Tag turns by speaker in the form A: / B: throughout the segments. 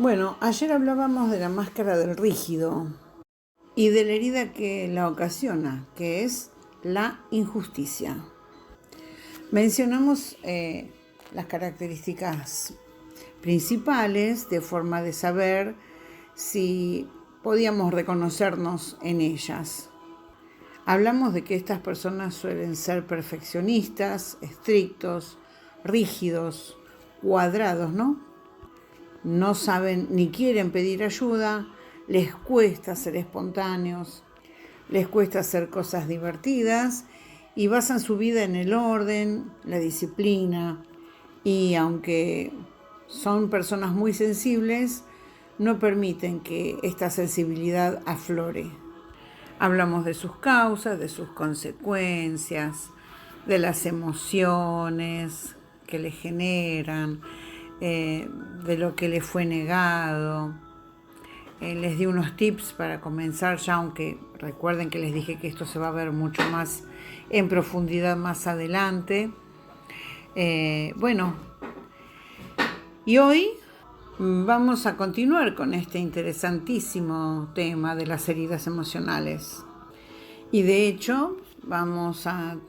A: Bueno, ayer hablábamos de la máscara del rígido y de la herida que la ocasiona, que es la injusticia. Mencionamos las características principales de forma de saber si podíamos reconocernos en ellas. Hablamos de que estas personas suelen ser perfeccionistas, estrictos, rígidos, cuadrados, ¿no? No saben ni quieren pedir ayuda, les cuesta ser espontáneos, les cuesta hacer cosas divertidas y basan su vida en el orden, la disciplina, y aunque son personas muy sensibles, no permiten que esta sensibilidad aflore. Hablamos de sus causas, de sus consecuencias, de las emociones que le generan, de lo que le fue negado. Les di unos tips para comenzar ya, aunque recuerden que les dije que esto se va a ver mucho más en profundidad más adelante. Y hoy vamos a continuar con este interesantísimo tema de las heridas emocionales. Y de hecho vamos a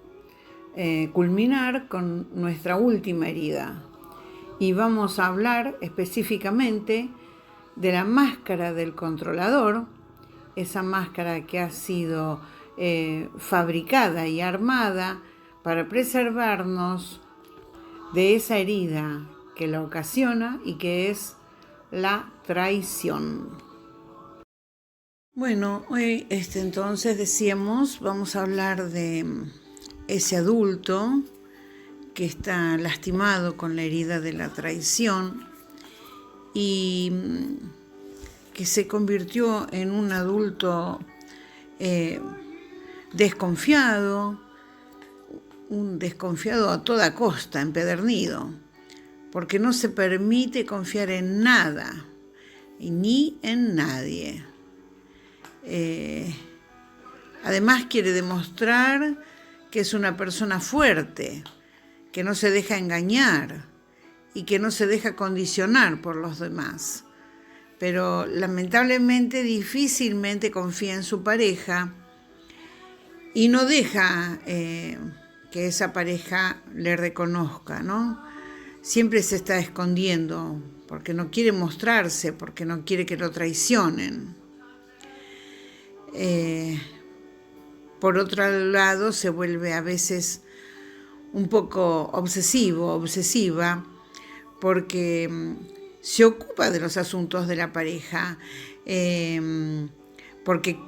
A: culminar con nuestra última herida. Y vamos a hablar específicamente de la máscara del controlador, esa máscara que ha sido fabricada y armada para preservarnos de esa herida que la ocasiona y que es la traición. Bueno, hoy entonces decíamos, vamos a hablar de ese adulto que está lastimado con la herida de la traición y que se convirtió en un adulto desconfiado, un desconfiado a toda costa, empedernido, porque no se permite confiar en nada ni en nadie. Además quiere demostrar que es una persona fuerte, que no se deja engañar y que no se deja condicionar por los demás. Pero lamentablemente difícilmente confía en su pareja y no deja que esa pareja le reconozca, ¿no? Siempre se está escondiendo porque no quiere mostrarse, porque no quiere que lo traicionen. Por otro lado, se vuelve a veces un poco obsesiva, porque se ocupa de los asuntos de la pareja, porque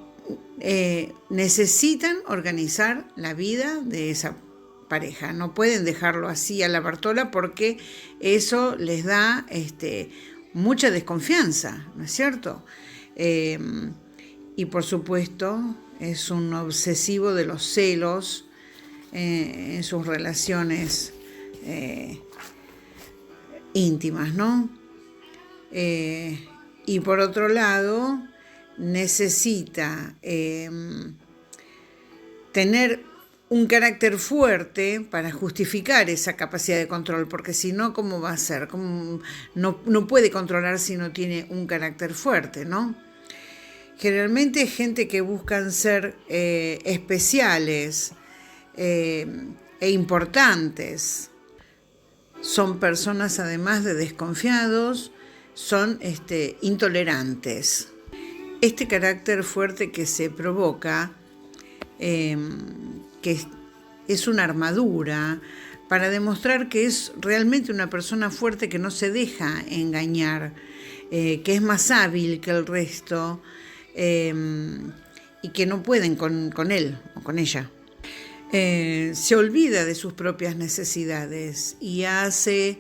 A: necesitan organizar la vida de esa pareja. No pueden dejarlo así a la Bartola porque eso les da mucha desconfianza, ¿no es cierto? Y por supuesto es un obsesivo de los celos en sus relaciones íntimas, ¿no? Y por otro lado, necesita tener un carácter fuerte para justificar esa capacidad de control, porque si no, ¿cómo va a ser? No puede controlar si no tiene un carácter fuerte, ¿no? Generalmente gente que buscan ser especiales e importantes. Son personas, además de desconfiados, son intolerantes. Este carácter fuerte que se provoca, que es una armadura para demostrar que es realmente una persona fuerte que no se deja engañar, que es más hábil que el resto y que no pueden con él o con ella. Se olvida de sus propias necesidades y hace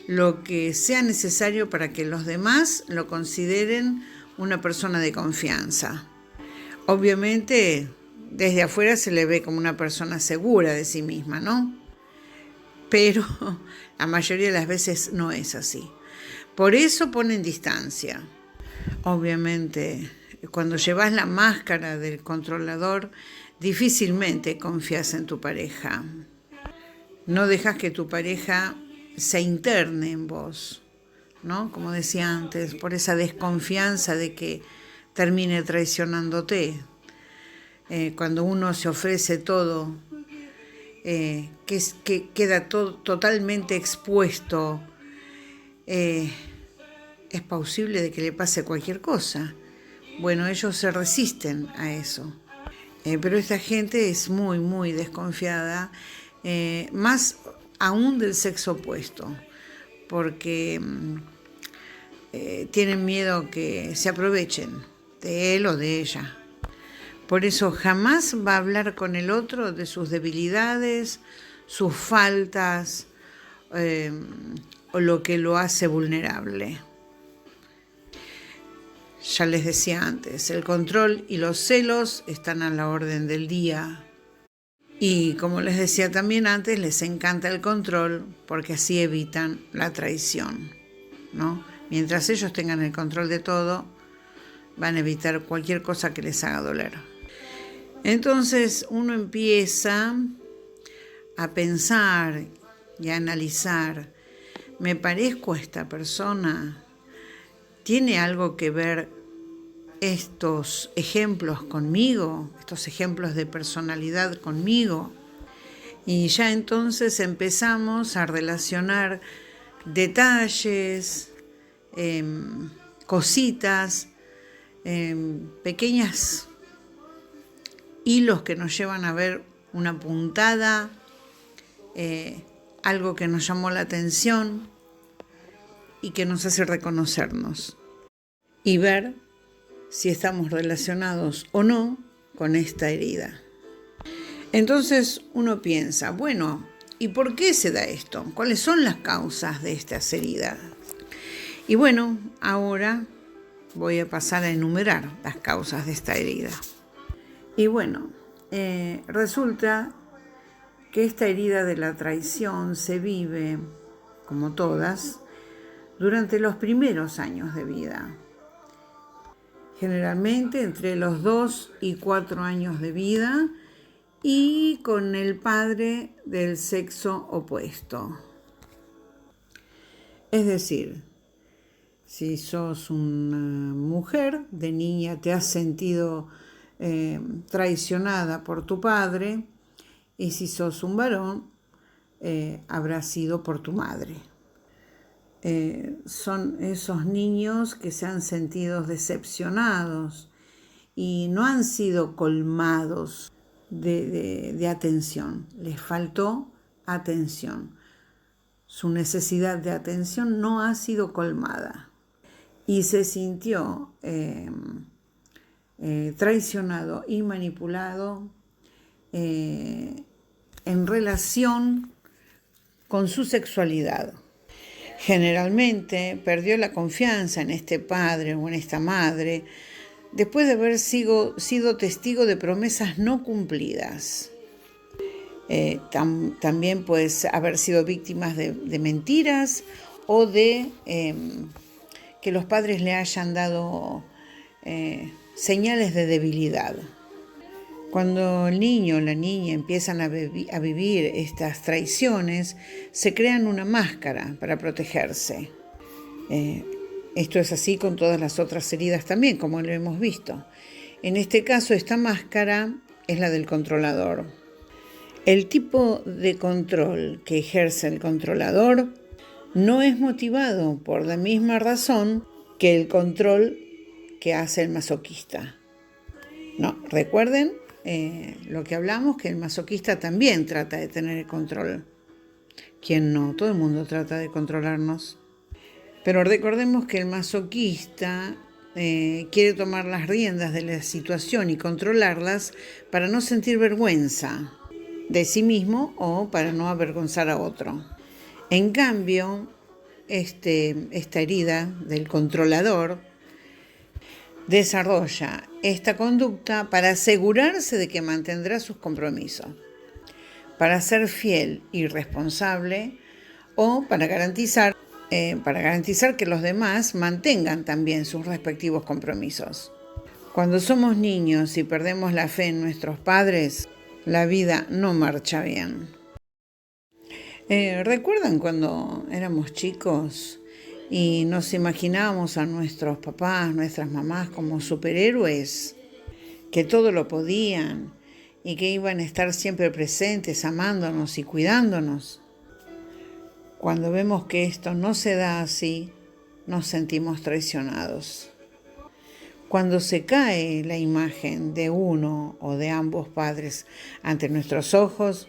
A: lo que sea necesario para que los demás lo consideren una persona de confianza. Obviamente, desde afuera se le ve como una persona segura de sí misma, ¿no? Pero la mayoría de las veces no es así. Por eso ponen distancia. Obviamente, cuando llevas la máscara del controlador, difícilmente confías en tu pareja. No dejas que tu pareja se interne en vos. ¿no? Como decía antes, por esa desconfianza de que termine traicionándote. Cuando uno se ofrece todo, que queda todo totalmente expuesto, es posible de que le pase cualquier cosa. Bueno, ellos se resisten a eso. Pero esta gente es muy, muy desconfiada, más aún del sexo opuesto, porque tienen miedo que se aprovechen de él o de ella. Por eso jamás va a hablar con el otro de sus debilidades, sus faltas o lo que lo hace vulnerable. Ya les decía antes, el control y los celos están a la orden del día. Y como les decía también antes, les encanta el control porque así evitan la traición, ¿no? Mientras ellos tengan el control de todo, van a evitar cualquier cosa que les haga doler. Entonces uno empieza a pensar y a analizar, ¿me parezco a esta persona? ¿Tiene algo que ver estos ejemplos conmigo, estos ejemplos de personalidad conmigo? Y ya entonces empezamos a relacionar detalles, cositas, pequeñas hilos que nos llevan a ver una puntada, algo que nos llamó la atención y que nos hace reconocernos y ver si estamos relacionados o no con esta herida. Entonces uno piensa, bueno, ¿y por qué se da esto? ¿Cuáles son las causas de estas heridas? Y bueno, ahora voy a pasar a enumerar las causas de esta herida. Y bueno, resulta que esta herida de la traición se vive, como todas, durante los primeros años de vida. Generalmente entre los 2 y 4 años de vida y con el padre del sexo opuesto. Es decir, si sos una mujer, de niña te has sentido traicionada por tu padre, y si sos un varón, habrá sido por tu madre. Son esos niños que se han sentido decepcionados y no han sido colmados de atención. Les faltó atención. Su necesidad de atención no ha sido colmada y se sintió traicionado y manipulado en relación con su sexualidad. Generalmente perdió la confianza en este padre o en esta madre después de haber sido testigo de promesas no cumplidas. También pues haber sido víctimas de mentiras o de que los padres le hayan dado señales de debilidad. Cuando el niño o la niña empiezan a vivir estas traiciones, se crean una máscara para protegerse. Esto es así con todas las otras heridas también, como lo hemos visto. En este caso, esta máscara es la del controlador. El tipo de control que ejerce el controlador no es motivado por la misma razón que el control que hace el masoquista. No, recuerden lo que hablamos, que el masoquista también trata de tener el control. ¿Quién no? Todo el mundo trata de controlarnos. Pero recordemos que el masoquista quiere tomar las riendas de la situación y controlarlas para no sentir vergüenza de sí mismo o para no avergonzar a otro. En cambio, esta herida del controlador desarrolla esta conducta para asegurarse de que mantendrá sus compromisos, para ser fiel y responsable o para garantizar que los demás mantengan también sus respectivos compromisos. Cuando somos niños y perdemos la fe en nuestros padres, la vida no marcha bien. ¿Recuerdan cuando éramos chicos y nos imaginábamos a nuestros papás, nuestras mamás como superhéroes, que todo lo podían y que iban a estar siempre presentes, amándonos y cuidándonos. Cuando vemos que esto no se da así, nos sentimos traicionados. Cuando se cae la imagen de uno o de ambos padres ante nuestros ojos,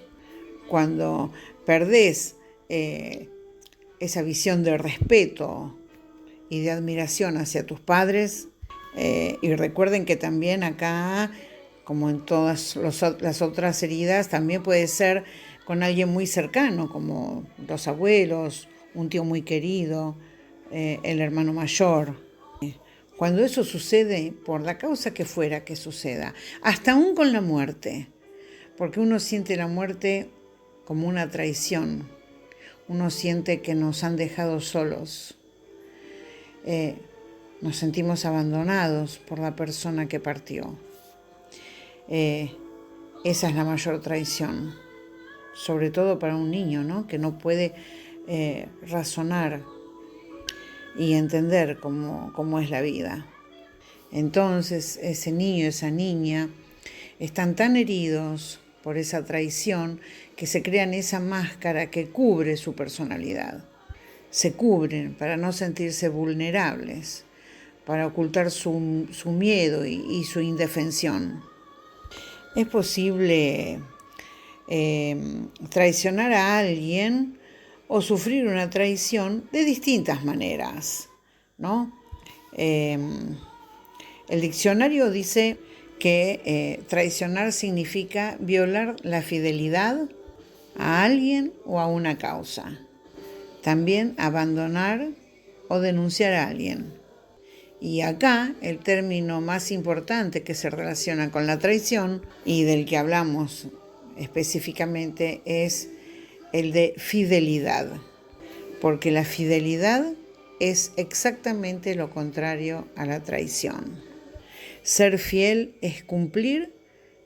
A: cuando perdés esa visión de respeto y de admiración hacia tus padres, y recuerden que también acá, como en todas las otras heridas, también puede ser con alguien muy cercano, como los abuelos, un tío muy querido, el hermano mayor. Cuando eso sucede, por la causa que fuera que suceda, hasta aún con la muerte, porque uno siente la muerte como una traición, uno siente que nos han dejado solos, nos sentimos abandonados por la persona que partió. Esa es la mayor traición, sobre todo para un niño, ¿no? Que no puede razonar y entender cómo es la vida. Entonces ese niño, esa niña, están tan heridos por esa traición que se crean esa máscara que cubre su personalidad. Se cubren para no sentirse vulnerables, para ocultar su miedo y su indefensión. Es posible traicionar a alguien o sufrir una traición de distintas maneras, ¿no? El diccionario dice que traicionar significa violar la fidelidad a alguien o a una causa. También abandonar o denunciar a alguien. Y acá el término más importante que se relaciona con la traición y del que hablamos específicamente es el de fidelidad, porque la fidelidad es exactamente lo contrario a la traición. Ser fiel es cumplir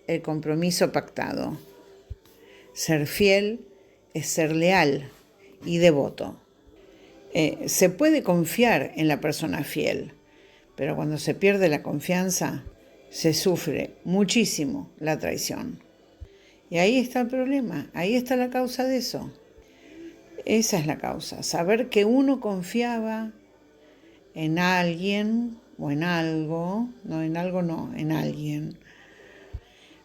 A: el compromiso pactado. Ser fiel es ser leal y devoto. Se puede confiar en la persona fiel, pero cuando se pierde la confianza, se sufre muchísimo la traición. Y ahí está el problema, ahí está la causa de eso. Esa es la causa, saber que uno confiaba en alguien o en algo, en alguien,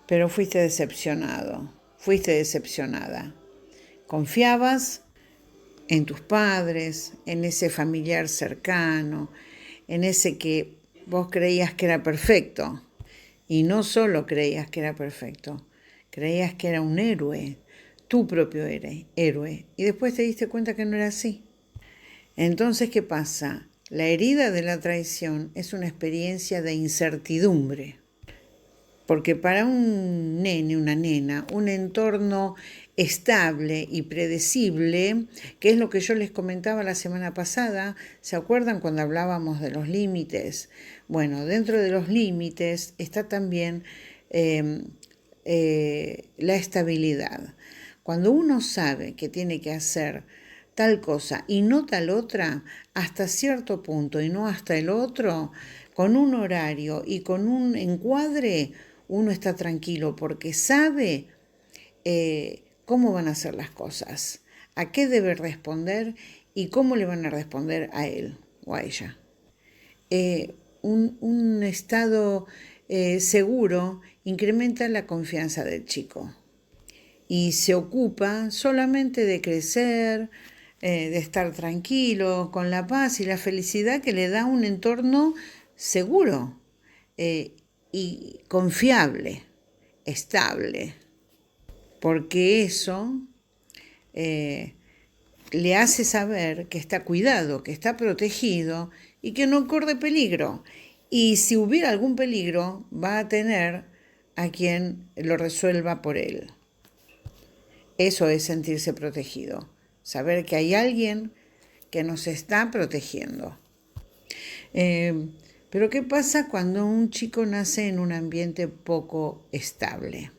A: pero fuiste decepcionado, fuiste decepcionada. Confiabas en tus padres, en ese familiar cercano, en ese que vos creías que era perfecto. Y no solo creías que era perfecto, creías que era un héroe, tu propio héroe. Y después te diste cuenta que no era así. Entonces, ¿qué pasa? La herida de la traición es una experiencia de incertidumbre. Porque para un nene, una nena, un entorno estable y predecible, que es lo que yo les comentaba la semana pasada, ¿se acuerdan cuando hablábamos de los límites? Bueno, dentro de los límites está también la estabilidad. Cuando uno sabe que tiene que hacer tal cosa y no tal otra, hasta cierto punto y no hasta el otro, con un horario y con un encuadre, uno está tranquilo porque sabe cómo van a ser las cosas, a qué debe responder y cómo le van a responder a él o a ella. Un estado seguro incrementa la confianza del chico y se ocupa solamente de crecer, de estar tranquilo, con la paz y la felicidad que le da un entorno seguro y confiable, estable, porque eso le hace saber que está cuidado, que está protegido y que no corre peligro. Y si hubiera algún peligro, va a tener a quien lo resuelva por él. Eso es sentirse protegido, saber que hay alguien que nos está protegiendo. Pero ¿qué pasa cuando un chico nace en un ambiente poco estable?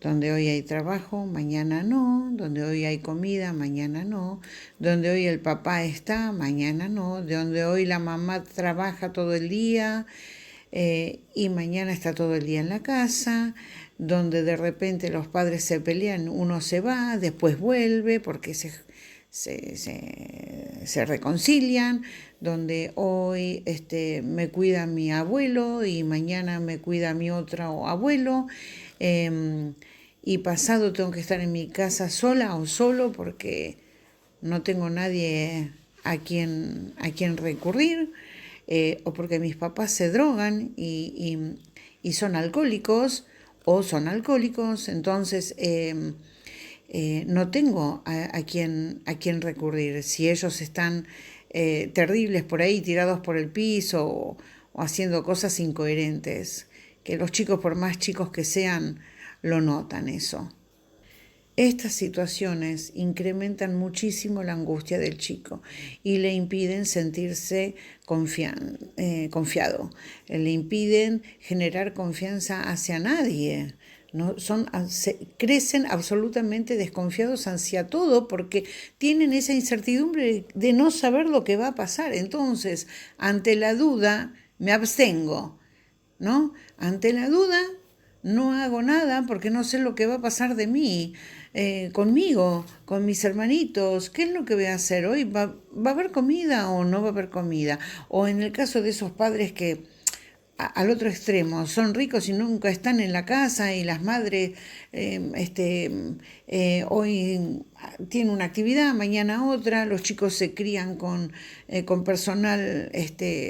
A: donde hoy hay trabajo, mañana no, donde hoy hay comida, mañana no, donde hoy el papá está, mañana no, donde hoy la mamá trabaja todo el día y mañana está todo el día en la casa, donde de repente los padres se pelean, uno se va, después vuelve porque se reconcilian, donde hoy me cuida mi abuelo y mañana me cuida mi otro abuelo, y pasado tengo que estar en mi casa sola o solo porque no tengo nadie a quien recurrir, o porque mis papás se drogan y son alcohólicos o son alcohólicos, entonces no tengo a quien recurrir. Si ellos están terribles por ahí, tirados por el piso o haciendo cosas incoherentes, que los chicos, por más chicos que sean, lo notan eso. Estas situaciones incrementan muchísimo la angustia del chico y le impiden sentirse confiado, le impiden generar confianza hacia nadie. No, crecen absolutamente desconfiados hacia todo porque tienen esa incertidumbre de no saber lo que va a pasar. Entonces, ante la duda, me abstengo, ¿no? Ante la duda, no hago nada porque no sé lo que va a pasar de mí, conmigo, con mis hermanitos. ¿Qué es lo que voy a hacer hoy? ¿Va a haber comida o no va a haber comida? O en el caso de esos padres que al otro extremo son ricos y nunca están en la casa y las madres hoy tienen una actividad, mañana otra, los chicos se crían con personal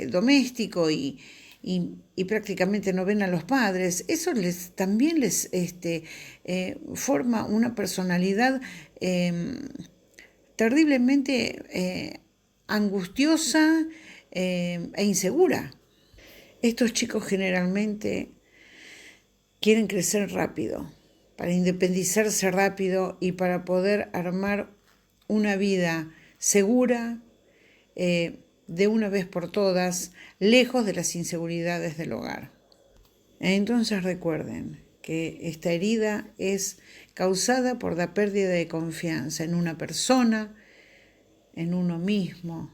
A: doméstico y prácticamente no ven a los padres. Eso también les forma una personalidad terriblemente angustiosa e insegura. Estos chicos generalmente quieren crecer rápido, para independizarse rápido y para poder armar una vida segura, de una vez por todas, lejos de las inseguridades del hogar. Entonces recuerden que esta herida es causada por la pérdida de confianza en una persona, en uno mismo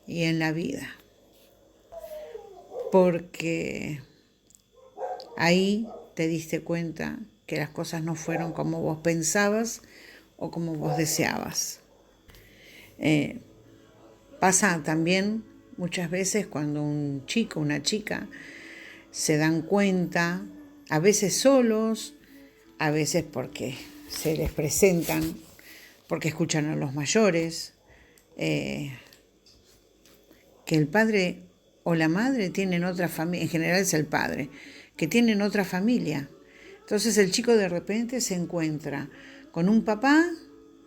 A: y en la vida. Porque ahí te diste cuenta que las cosas no fueron como vos pensabas o como vos deseabas. Pasa también muchas veces cuando un chico, una chica, se dan cuenta, a veces solos, a veces porque se les presentan, porque escuchan a los mayores, que el padre o la madre tienen otra familia, en general es el padre, que tienen otra familia. Entonces el chico de repente se encuentra con un papá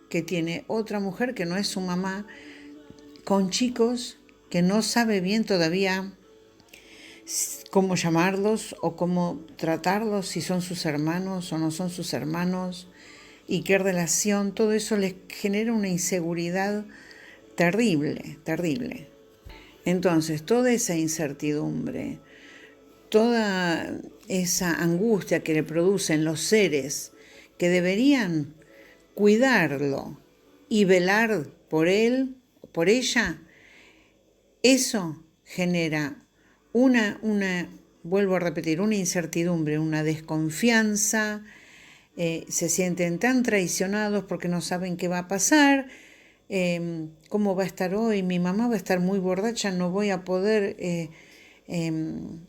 A: que tiene otra mujer que no es su mamá, con chicos que no sabe bien todavía cómo llamarlos o cómo tratarlos, si son sus hermanos o no son sus hermanos, y qué relación, todo eso les genera una inseguridad terrible, terrible. Entonces, toda esa incertidumbre, toda esa angustia que le producen los seres que deberían cuidarlo y velar por él, por ella, eso genera vuelvo a repetir, una incertidumbre, una desconfianza, se sienten tan traicionados porque no saben qué va a pasar, cómo va a estar hoy, mi mamá va a estar muy borracha, no voy a poder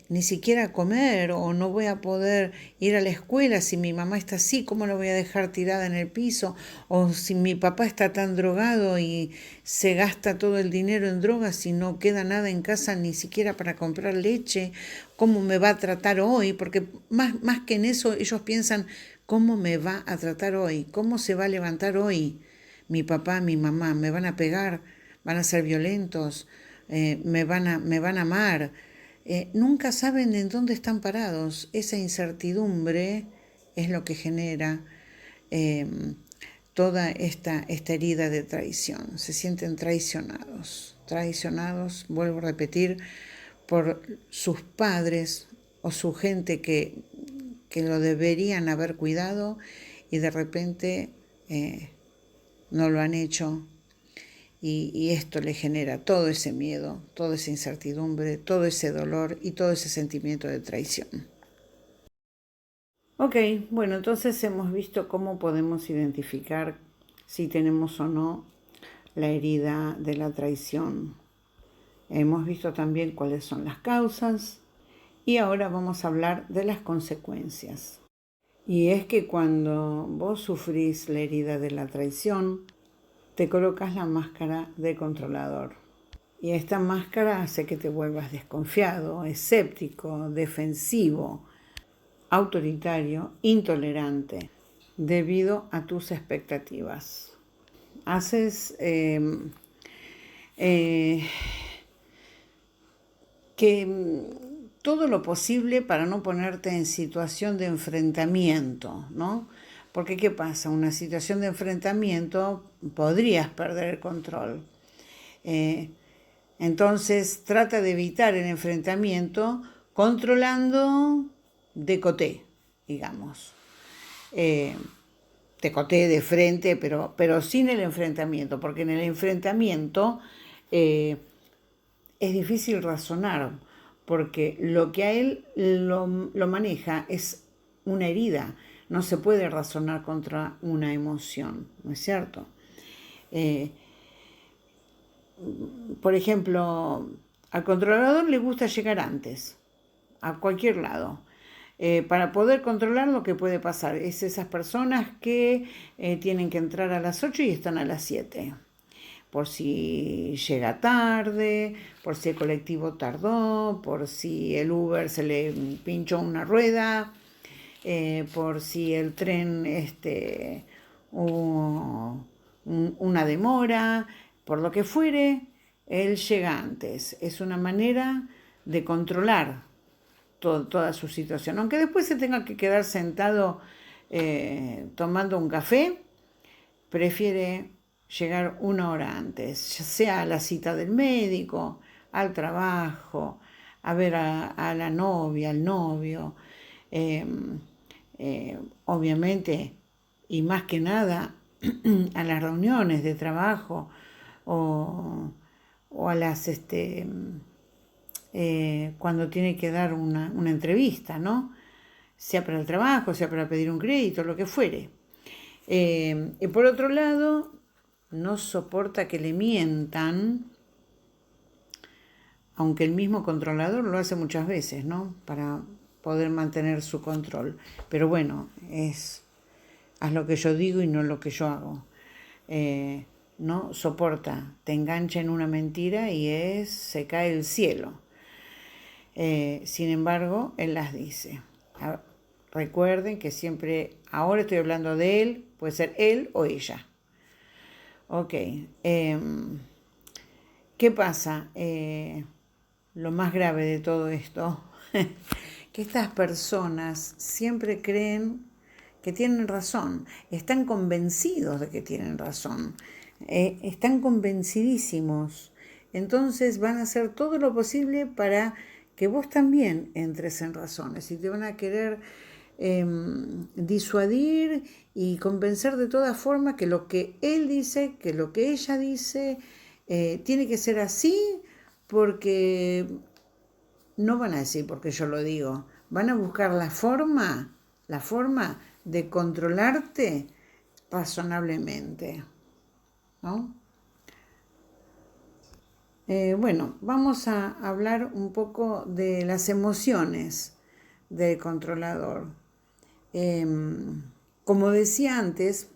A: ni siquiera comer, o no voy a poder ir a la escuela si mi mamá está así, ¿cómo la voy a dejar tirada en el piso? O si mi papá está tan drogado y se gasta todo el dinero en drogas y no queda nada en casa ni siquiera para comprar leche, ¿cómo me va a tratar hoy? Porque más que en eso ellos piensan, ¿cómo me va a tratar hoy? ¿Cómo se va a levantar hoy mi papá, mi mamá? ¿Me van a pegar? ¿Van a ser violentos? ¿Me van a amar? Nunca saben en dónde están parados. Esa incertidumbre es lo que genera toda esta herida de traición. Se sienten traicionados, vuelvo a repetir, por sus padres o su gente que que lo deberían haber cuidado y de repente no lo han hecho. Y esto le genera todo ese miedo, toda esa incertidumbre, todo ese dolor y todo ese sentimiento de traición. Ok, bueno, entonces hemos visto cómo podemos identificar si tenemos o no la herida de la traición. Hemos visto también cuáles son las causas y ahora vamos a hablar de las consecuencias. Y es que cuando vos sufrís la herida de la traición, te colocas la máscara de controlador. Y esta máscara hace que te vuelvas desconfiado, escéptico, defensivo, autoritario, intolerante, debido a tus expectativas. Haces que todo lo posible para no ponerte en situación de enfrentamiento, ¿no? Porque ¿qué pasa? Una situación de enfrentamiento podrías perder el control. Entonces trata de evitar el enfrentamiento controlando de coté, digamos. De coté, de frente, pero sin el enfrentamiento, porque en el enfrentamiento es difícil razonar, porque lo que a él lo maneja es una herida. No se puede razonar contra una emoción, ¿no es cierto? Por ejemplo, al controlador le gusta llegar antes, a cualquier lado. Para poder controlar lo que puede pasar es esas personas que tienen que entrar a las 8 y están a las 7. Por si llega tarde, por si el colectivo tardó, por si el Uber se le pinchó una rueda, por si el tren hubo una demora, por lo que fuere, él llega antes. Es una manera de controlar toda su situación. Aunque después se tenga que quedar sentado tomando un café, prefiere llegar 1 hora antes, ya sea a la cita del médico, al trabajo, a ver a la novia, al novio. Obviamente, y más que nada, a las reuniones de trabajo o a las cuando tiene que dar una entrevista, ¿no? Sea para el trabajo, sea para pedir un crédito, lo que fuere. Y por otro lado, no soporta que le mientan, aunque el mismo controlador lo hace muchas veces, ¿no? Para poder mantener su control. Pero bueno, haz lo que yo digo y no lo que yo hago. No soporta, te engancha en una mentira y se cae el cielo. Sin embargo, él las dice. Recuerden que siempre, ahora estoy hablando de él, puede ser él o ella. Ok. ¿Qué pasa? Lo más grave de todo esto, que estas personas siempre creen que tienen razón, están convencidos de que tienen razón, están convencidísimos. Entonces van a hacer todo lo posible para que vos también entres en razones y te van a querer disuadir y convencer de todas formas que lo que él dice, que lo que ella dice, tiene que ser así, porque no van a decir porque yo lo digo, van a buscar la forma de controlarte razonablemente, ¿no? Bueno, vamos a hablar un poco de las emociones del controlador. Como decía antes,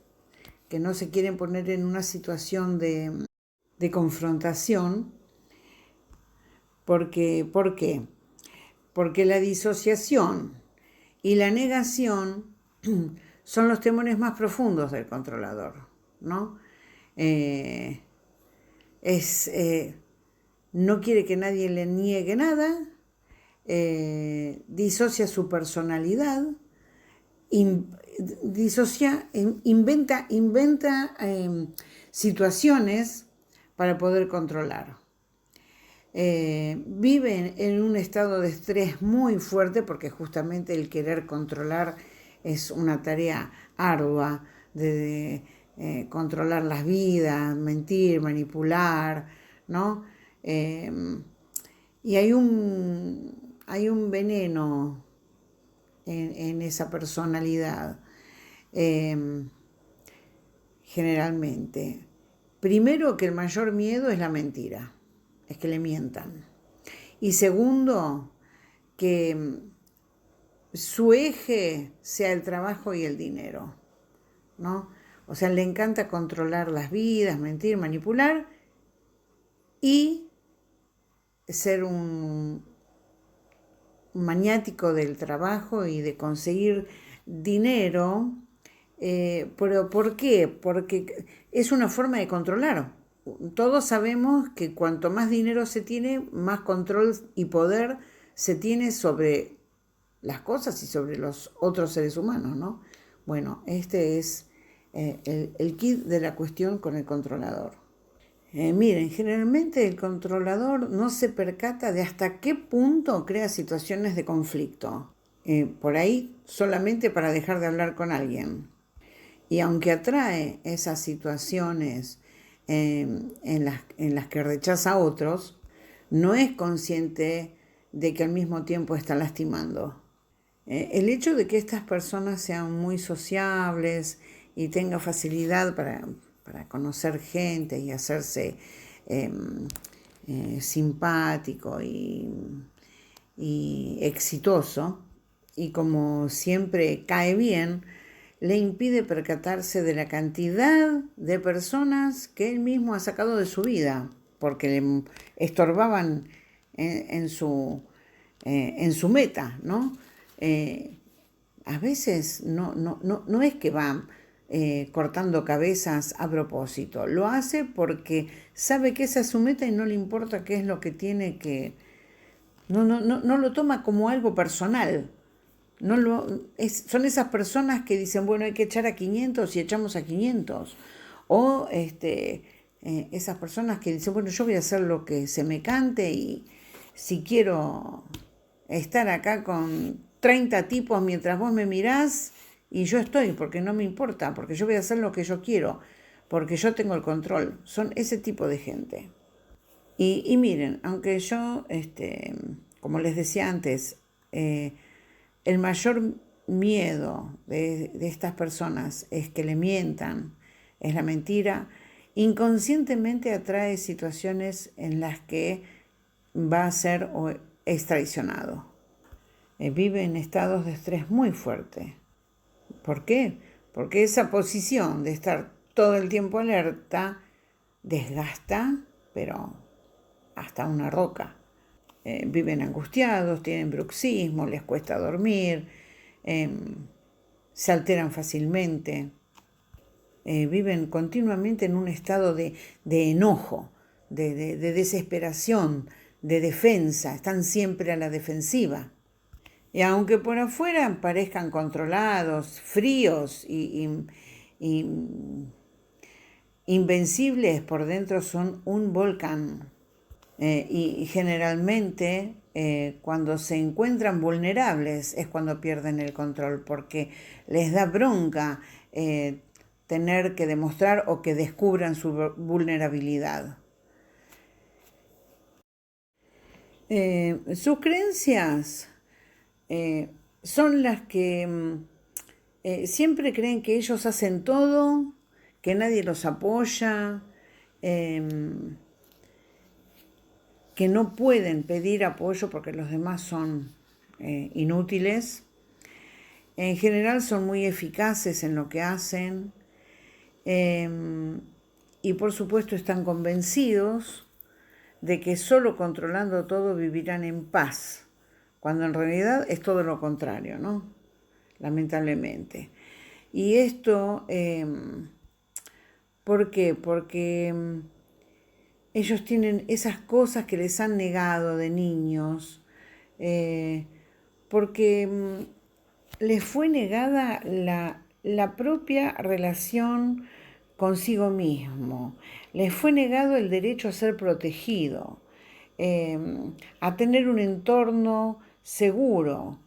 A: que no se quieren poner en una situación de confrontación. ¿Por qué? Porque la disociación y la negación son los temores más profundos del controlador, ¿no? No quiere que nadie le niegue nada, disocia su personalidad, inventa situaciones para poder controlar. Viven en un estado de estrés muy fuerte porque justamente el querer controlar es una tarea ardua de controlar las vidas, mentir, manipular, ¿no? Y hay un veneno en esa personalidad, eh, generalmente. Primero, que el mayor miedo es la mentira, es que le mientan. Y segundo, que su eje sea el trabajo y el dinero, ¿no? O sea, le encanta controlar las vidas, mentir, manipular y ser un maniático del trabajo y de conseguir dinero. Pero ¿por qué? Porque es una forma de controlar. Todos sabemos que cuanto más dinero se tiene, más control y poder se tiene sobre las cosas y sobre los otros seres humanos, ¿no? Bueno, este es el kit de la cuestión con el controlador. Miren, generalmente el controlador no se percata de hasta qué punto crea situaciones de conflicto. Por ahí solamente para dejar de hablar con alguien. Y aunque atrae esas situaciones en las que rechaza a otros, no es consciente de que al mismo tiempo está lastimando. El hecho de que estas personas sean muy sociables y tengan facilidad para conocer gente y hacerse eh, simpático y exitoso, y como siempre cae bien, le impide percatarse de la cantidad de personas que él mismo ha sacado de su vida, porque le estorbaban en su meta, ¿no? A veces no es que va cortando cabezas a propósito, lo hace porque sabe que esa es su meta y no le importa qué es lo que tiene que... No lo toma como algo personal. Son esas personas que dicen, bueno, hay que echar a 500 y echamos a 500. O esas personas que dicen, bueno, yo voy a hacer lo que se me cante y si quiero estar acá con 30 tipos mientras vos me mirás y yo estoy, porque no me importa, porque yo voy a hacer lo que yo quiero, porque yo tengo el control. Son ese tipo de gente. Y miren, aunque yo, como les decía antes, el mayor miedo de estas personas es que le mientan, es la mentira, inconscientemente atrae situaciones en las que va a ser o es traicionado. Vive en estados de estrés muy fuerte. ¿Por qué? Porque esa posición de estar todo el tiempo alerta desgasta, pero hasta una roca. Viven angustiados, tienen bruxismo, les cuesta dormir, se alteran fácilmente, viven continuamente en un estado de enojo, de desesperación, de defensa, están siempre a la defensiva. Y aunque por afuera parezcan controlados, fríos y invencibles, por dentro son un volcán. Y generalmente cuando se encuentran vulnerables es cuando pierden el control, porque les da bronca tener que demostrar o que descubran su vulnerabilidad. Sus creencias son las que siempre creen que ellos hacen todo, que nadie los apoya, que no pueden pedir apoyo porque los demás son inútiles. En general son muy eficaces en lo que hacen y por supuesto están convencidos de que solo controlando todo vivirán en paz, cuando en realidad es todo lo contrario, ¿no? Lamentablemente. Y esto, ¿por qué? Porque ellos tienen esas cosas que les han negado de niños, porque les fue negada la propia relación consigo mismo, les fue negado el derecho a ser protegido, a tener un entorno seguro,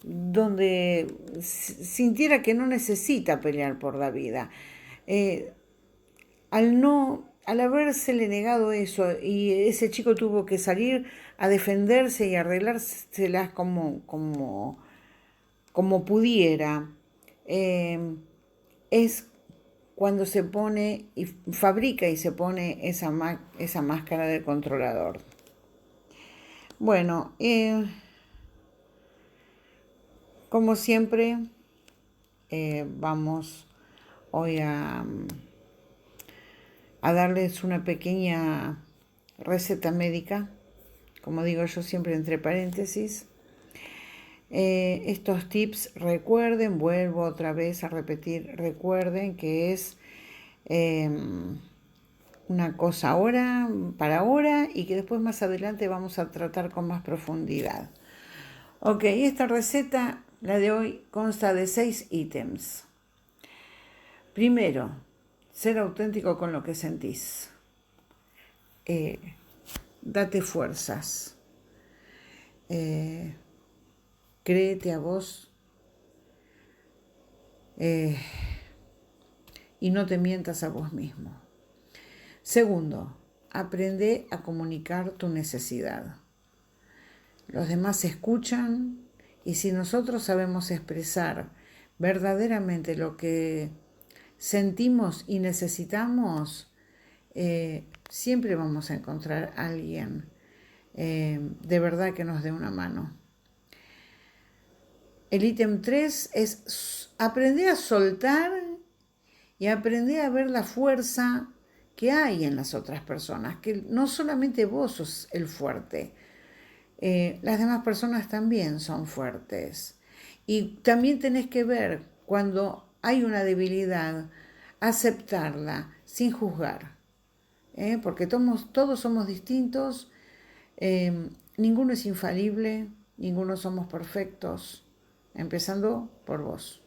A: donde sintiera que no necesita pelear por la vida. Al habérsele negado eso y ese chico tuvo que salir a defenderse y arreglárselas como pudiera, es cuando se pone y fabrica y se pone esa máscara de controlador. Bueno, como siempre, vamos hoy a darles una pequeña receta médica, como digo yo siempre entre paréntesis. Estos tips, recuerden, vuelvo otra vez a repetir, recuerden que es una cosa para ahora y que después más adelante vamos a tratar con más profundidad. Ok, esta receta, la de hoy, consta de 6 ítems. Primero, ser auténtico con lo que sentís. Date fuerzas. Créete a vos y no te mientas a vos mismo. Segundo, aprende a comunicar tu necesidad. Los demás escuchan y si nosotros sabemos expresar verdaderamente lo que sentimos y necesitamos, siempre vamos a encontrar a alguien de verdad que nos dé una mano. El ítem 3 es aprender a soltar y aprender a ver la fuerza que hay en las otras personas, que no solamente vos sos el fuerte, las demás personas también son fuertes. Y también tenés que ver cuando hay una debilidad, aceptarla sin juzgar, porque todos somos distintos, ninguno es infalible, ninguno somos perfectos, empezando por vos,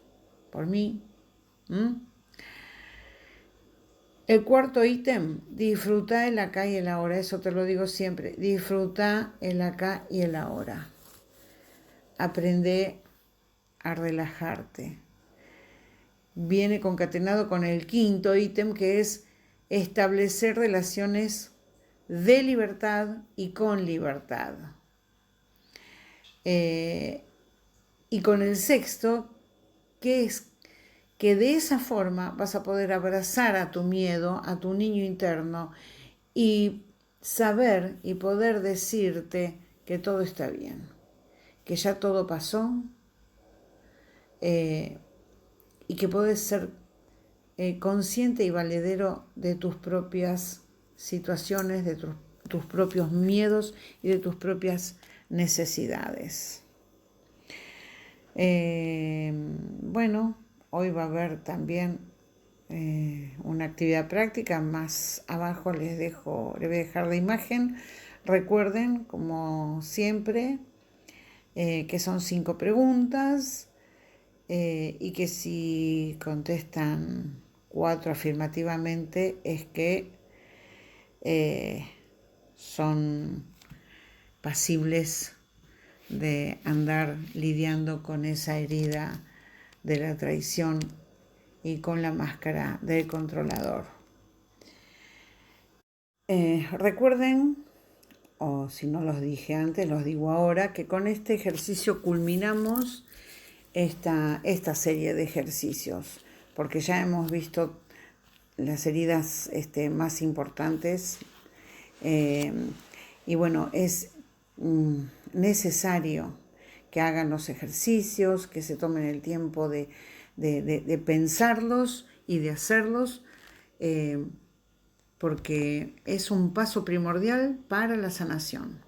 A: por mí. El cuarto ítem, disfruta el acá y el ahora, eso te lo digo siempre, disfruta el acá y el ahora. Aprende a relajarte. Viene concatenado con el quinto ítem, que es establecer relaciones de libertad y con libertad. Y con el sexto, que es que de esa forma vas a poder abrazar a tu miedo, a tu niño interno y saber y poder decirte que todo está bien, que ya todo pasó y que podés ser consciente y valedero de tus propias situaciones, de tus propios miedos y de tus propias necesidades. Bueno, hoy va a haber también una actividad práctica, más abajo les voy a dejar la imagen. Recuerden, como siempre, que son 5 preguntas y que si contestan 4 afirmativamente es que son pasibles de andar lidiando con esa herida de la traición y con la máscara del controlador. Recuerden, o si no los dije antes, los digo ahora, que con este ejercicio culminamos esta serie de ejercicios, porque ya hemos visto las heridas más importantes y bueno, es necesario que hagan los ejercicios, que se tomen el tiempo de pensarlos y de hacerlos, porque es un paso primordial para la sanación.